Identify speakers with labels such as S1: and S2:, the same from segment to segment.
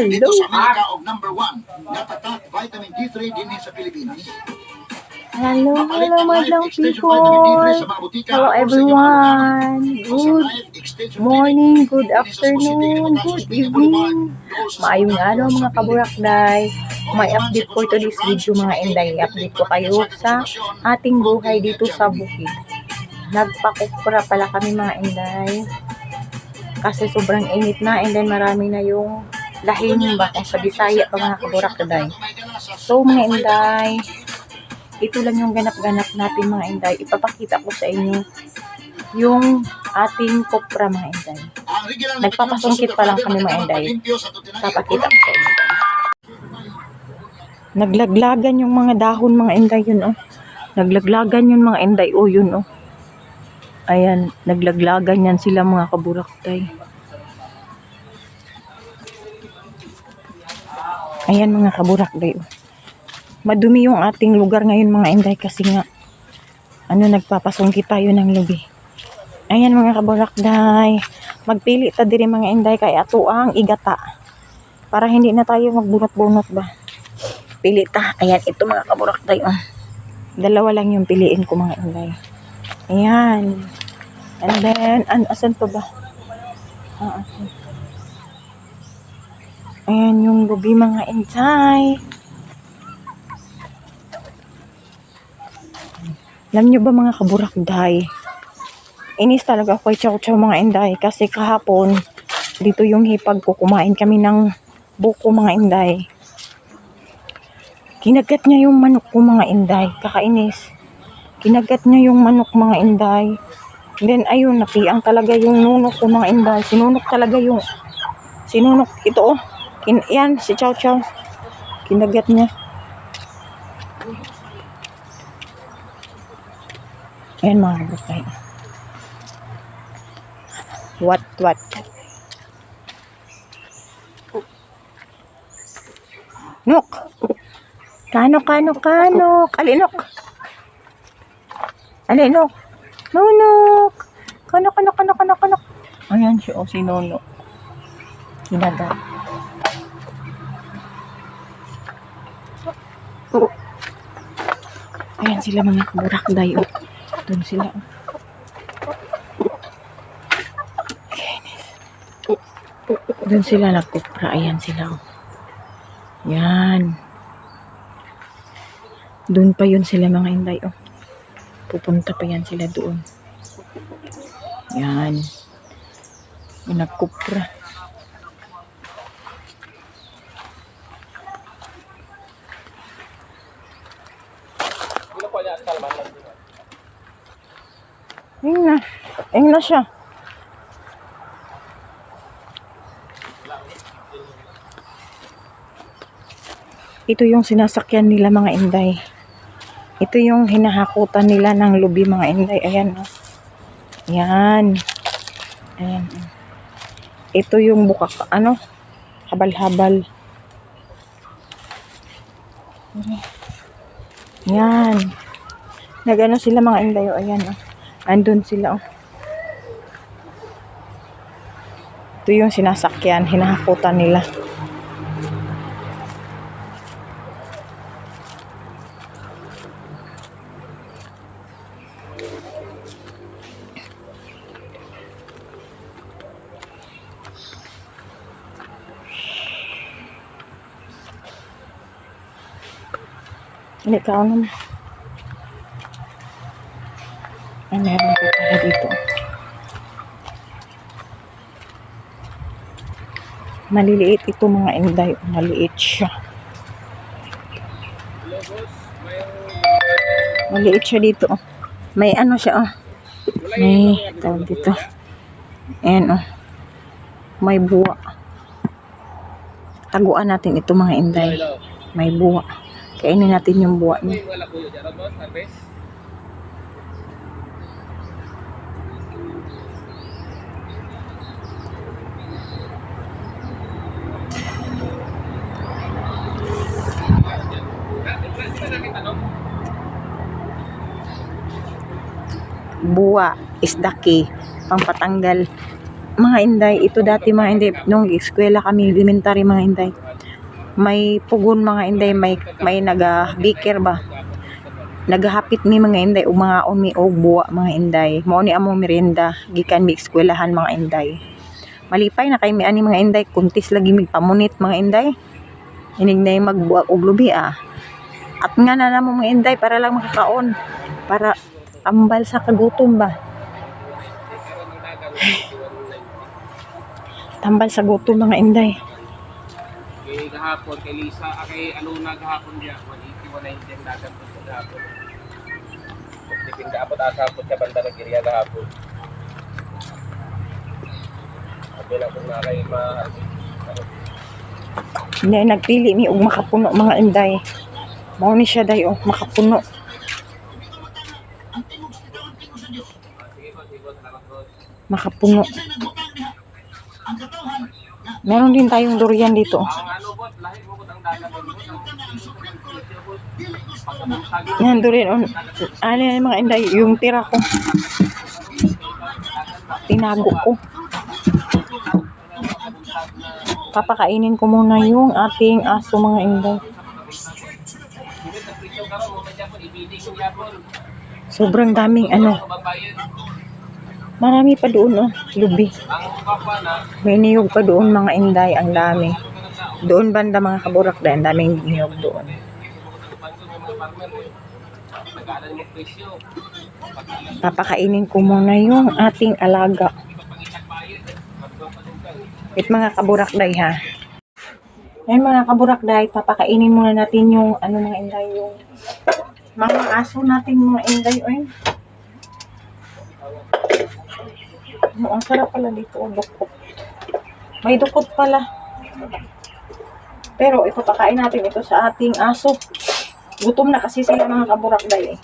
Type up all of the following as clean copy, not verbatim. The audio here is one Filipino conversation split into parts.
S1: dito sa Amerika og number 1 nga tatak vitamin D3 dinhi sa Pilipinas.
S2: Hello madlang people. Hello everyone. Good morning, good afternoon, good evening. Maayong araw mga kaburakday. May update for today's video mga inday. Update ko kayo sa ating buhay dito sa bukid. Nagpakupra pala kami mga inday. Kasi sobrang init na and then marami na yung lahing ba kung sa Bisaya pa mga kaburakday. So mga inday, ito lang yung ganap-ganap natin mga inday. Ipapakita ko sa inyo yung ating kopra mga inday. Nagpapasungkit pa lang kami mga inday. Papakita ko sa inyo. Naglaglagan yung mga dahon mga inday yun oh. Naglaglagan yung mga inday oh yun oh. Ayan, naglaglagan yan sila mga kaburakday. Ayan mga kaburakday oh. Madumi yung ating lugar ngayon mga inday kasi nga nagpapasungkit tayo ng lubi. Ayan mga kaburakday, magpili ta diri mga inday kay ato ang igata para hindi na tayo magbunot-bunot ba. Pili ta. Ayan ito mga kaburakday oh. Dalawa lang yung piliin ko mga inday. Ayan. And then asan pa ba? Ayan yung lubi mga inday. Alam nyo ba mga kaburakday, inis talaga ako kay Chow mga inday kasi kahapon dito yung hipag ko, kumain kami ng buko mga inday. Kinagat niya yung manok ko mga inday, kakainis. Kinagat niya yung manok mga inday. Then ayun, nakiang talaga yung nunok ko mga inday. Sinunok ito oh. Yan si Chow. Kinagat niya. Ayan mga kaburakday. What? Nok! Kano? Alinok! Alinok! Nunok! Kano! Ayan siya, si Nunok. Kinagat. Ayan sila mga kaburakday. Doon sila. Doon sila nagkupra. Ayan sila. Yan. Doon pa yun sila mga inday. Pupunta pa yan sila doon. Yan. Nagkupra. Ayun na siya. Ito yung sinasakyan nila mga inday. Ito yung hinahakutan nila ng lubi mga inday. Ayan oh. Ayan. Ito yung bukak, habal-habal. Ayan. Nagano sila mga inday oh. Ayan oh. Andun sila oh. Ito yung sinasakyan, hinahakutan nila. Hindi ka naman. Ay, meron po tayo dito. Maliliit ito mga inday. Maliit siya. Maliit siya dito. May siya. May tawag dito. Ayan may buwa. Taguan natin ito mga inday. May buwa. Kainin natin yung buwa niya. Buwa is daki, pampatanggal mga inday, ito dati mga inday, nung eskwela kami, elementary mga inday. May pugon mga inday, may naga-baker ba? Nagahapit mi mga inday, o mga umi o buwa mga inday. Mao ni amo merienda, gikan mi eskwelahan mga inday. Malipay na kay mi ani mga inday, kuntis lagi mig pamunit mga inday. Inig na magbuwag og lubi ah. At nga na namo mga inday para lang makakaon. Para ambal sa kagutom ba. Tambal sa gutom mga inday.
S3: Kay gahapon, kay Lisa, kay Aluna gahapon diya, 180, 190 ang dagat po sa gahapon. Dipin dapat asa po sa banda ng area gahapon. Sabi na po na kay
S2: Hindi, nagpili mi og makapuno mga inday. Mao ni siya day oh, makapuno. Makapuno. Meron din tayong durian dito.
S3: ang ano po, lahi mo po ang dagat po.
S2: Yan, durian. Ano yan mga inday, yung tira ko. Tinago ko. Papakainin ko muna yung ating aso mga inday. Sobrang daming ano. Marami pa doon oh, lubi. May niyog pa doon mga inday, ang dami. Doon banda mga kaburakday, ang daming niyog doon. Papakainin ko muna yung ating alaga. It mga kaburakday ha. Yan mga kaburakday, papakainin muna natin yung ano mga inday, yung mga aso natin mga inday. Oy. Ang sarap pala dito, dukot. May dukot pala. Pero ipapakain natin ito sa ating aso. Gutom na kasi sila mga kaburakday eh.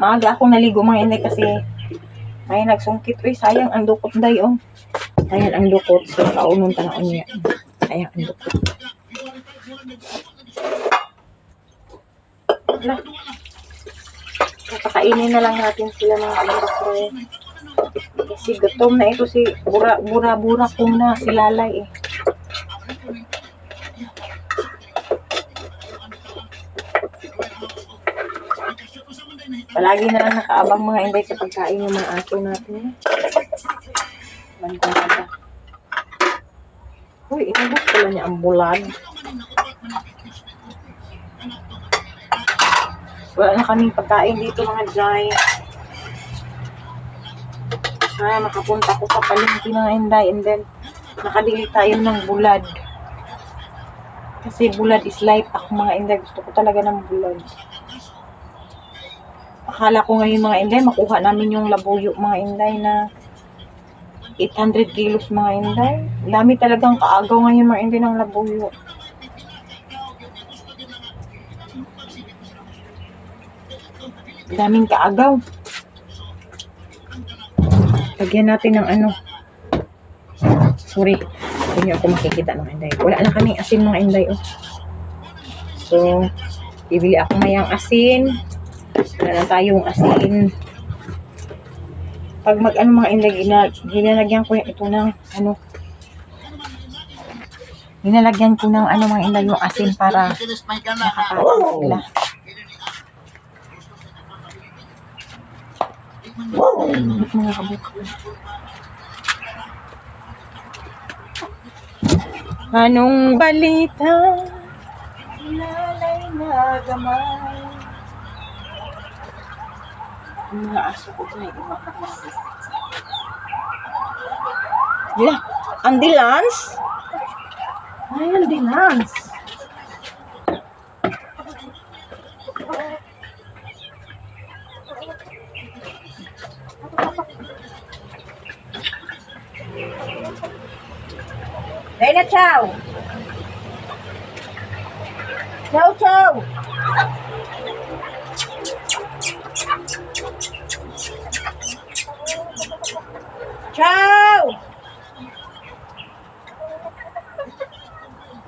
S2: Maaga akong naligo mga inday kasi ay nagsungkit. Uy, sayang ang dukot day oh. Sayang ang dukot. So, kaunong tanong niya. Sayang ang dukot. Wala. Papakainin na lang natin sila mga kaburakday. Kasi gutom na ito si bura kong na si Lalay eh. Palagi na lang nakaabang mga inday sa pagkain ng mga aso natin. Bantada. Uy, inabot pala niya ang bulan. Wala na kaming pagkain dito mga jay. Makapunta ko sa palengke mga inday and then nakadili tayo ng bulad. Kasi bulad is life ako mga inday. Gusto ko talaga ng bulad. Akala ko ngayon mga inday, makuha namin yung labuyo mga inday na 800 kilos mga inday. Dami talagang kaagaw ngayon mga inday ng labuyo. Daming kaagaw. Lagyan natin ng ano. Sorry. Hindi ako makikita mga inday. Wala na kaming asin mga inday. Oh. So, bibili ako mayang asin. Wala na tayong asin. Pag mag-ano mga inday, ginalagyan ko ito ng ano. Ginalagyan ko ng ano mga inday yung asin para nakakain sila. Mga kabuk. Anong balita? Lalay na gamay. Ang mga aso ko ay umakakasip. Wala. Ang dilans? Ay, ang dilans. Dahil chow. Chow, chow. Chow.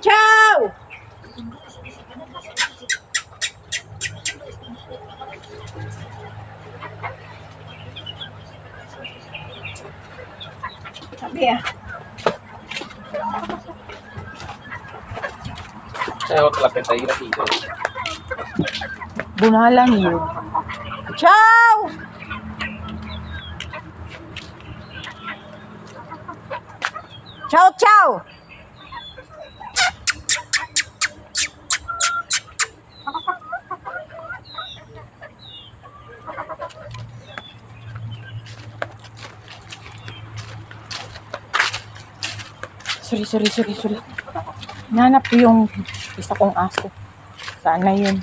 S2: Chow. Sabi ah.
S3: Saya ko kalapit tayo na dito.
S2: Bunalan yun. Ciao! Ciao, ciao! Sorry. Nanap ko yung isa kong aso. Sana yun.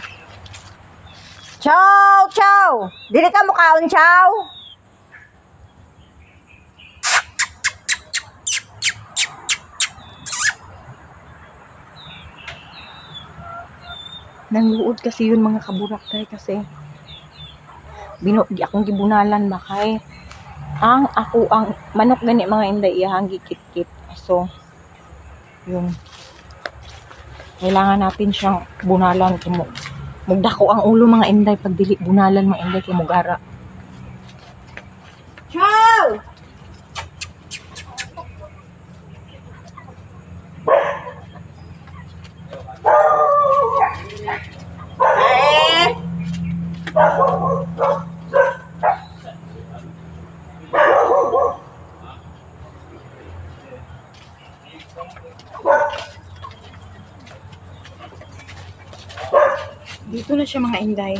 S2: Ciao, ciao! Dili ka mukhaon, ciao! Nanluod kasi yun mga kaburakay kasi di akong gibunalan ba kay ang manok gani mga inday iyahang gikit-kit. So, yun. Kailangan natin siyang bunalan kung mugdako ang ulo mga inday pag dili bunalan mga inday kay mugara. Ciao! Dito na siya mga inday.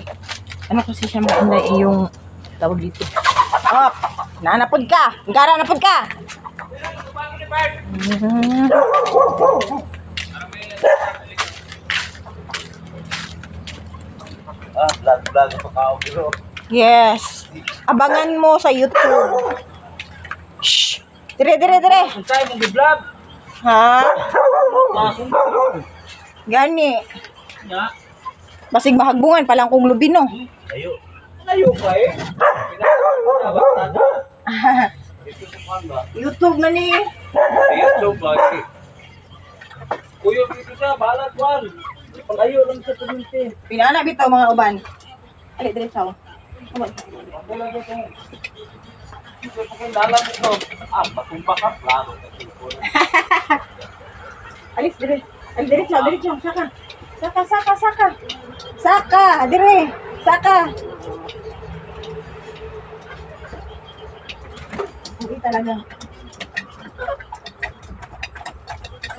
S2: Ano kasi siya mga inday yung tawag dito. Oh, nanapod ka. Gara napod ka.
S3: Vlog pa kao bro.
S2: Yes. Abangan mo sa YouTube. Shh. Dire.
S3: Unsay mong gi-vlog?
S2: Ha? Gani.
S3: Ya.
S2: Basig mahagbungan palang kong lubino.
S3: Layo pa eh.
S2: YouTube na ni.
S3: YouTube ba eh. Kuyo dito siya, balat wal. Palayo lang sa community.
S2: Pinana bitaw mga uban. Ali dire saw.
S3: Wala ko sa. Ito kung dalan ito. Patumba ka plano.
S2: Alis dire. Ay dire saw. Saka, dire. Saka. Hindi talaga.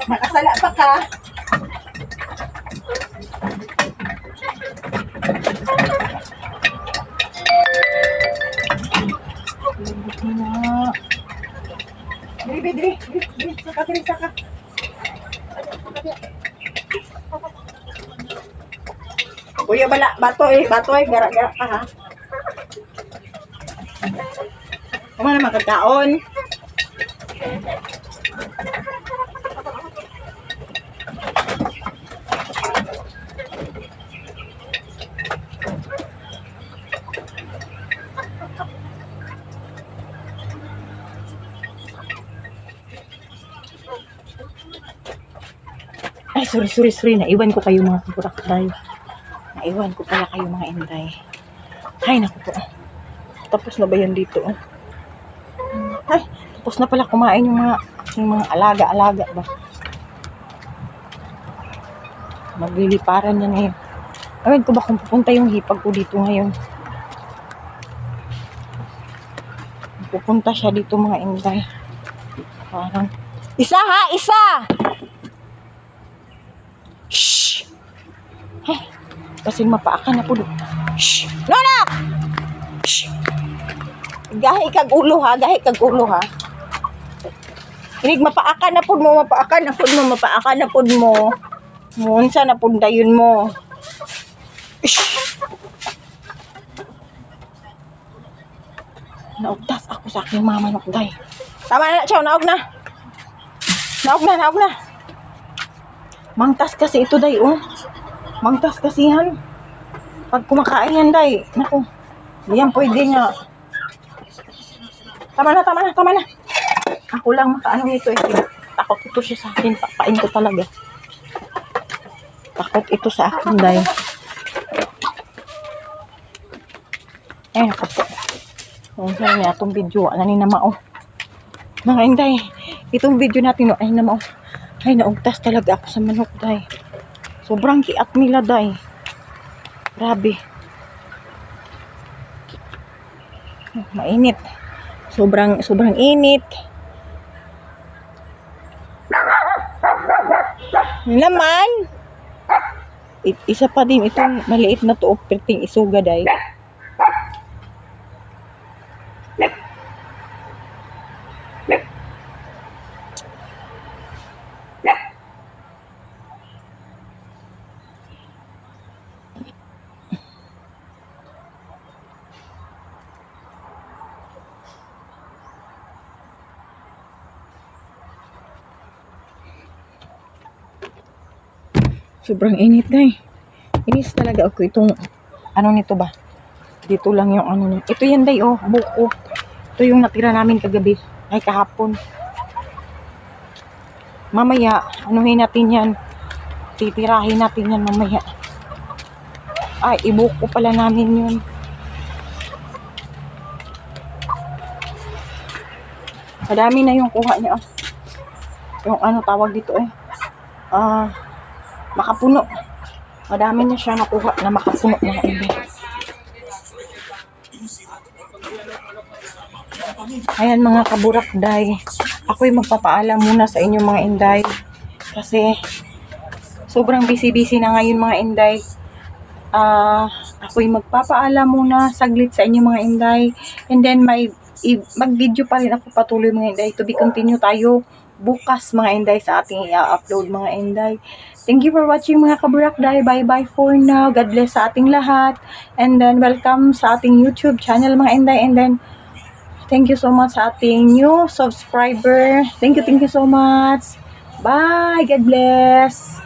S2: Makasala pa ka. Dire. Saka. Kuya bala, batoy, gara-gara ka ha. Ano naman kagkaon? Ay, sorry. Naiwan ko kayo mga kapurakday. Naiwan ko pala kayo mga inday. Ay, naku po. Tapos na ba yan dito? Ay, tapos na pala kumain yung mga alaga-alaga ba? Magliliparan yan ngayon. Ewan ko ba kung pupunta yung hipag ko dito ngayon? Pupunta siya dito mga inday. Parang, isa! Shhh! Hey, kasi mapaakan ako doon. Shhh! Nona! Shhh! Gahi kag ulo ha. Inig mapaakan na pud mo. Unsa na pud dayon mo. Shhh! Naugtas ako sa aking mama nokday. Tama na, ciao, naog na. Mangtas kasi ito, day, oh. Mangtas kasi yan. Pag kumakain yan, day. Naku. Yan, pwede nga. Tama na. Ako lang makaano ito, eh. Takot ito siya sa akin. Papain ko talaga. Takot ito sa akin, day. Naku po. Yan, saan niya itong video. Ano ni nama, oh. Mga inday, itong video natin ay naugtas talaga ako sa manok day. Sobrang kiat nila day. Grabe. Mainit. Sobrang init. Naman. Isa pa din itong maliit na tuop perting isuga day. Sobrang init day. Inis talaga ako itong ano nito ba? Dito lang yung ano nito. Ito yan day oh, buko. Ito yung natira namin kagabi. Ay kahapon. Mamaya, anuhin natin yan. Titirahin natin yan mamaya. Ay, ibuko pala namin yun. Madami na yung kuha niya. Yung ano tawag dito eh. Makapuno. Madami na siya nakuha na makapuno mga inday. Ayan mga kaburakday. Ako'y magpapaalam muna sa inyo mga inday. Kasi sobrang busy-busy na ngayon mga inday. Ako'y magpapaalam muna saglit sa inyo mga inday. And then mag-video pa rin ako patuloy mga inday. To be continue tayo bukas mga inday sa ating i-upload mga inday. Thank you for watching mga kaburakday. Bye-bye for now. God bless sa ating lahat. And then welcome sa ating YouTube channel mga inday. And then thank you so much sa ating new subscriber. Thank you so much. Bye. God bless.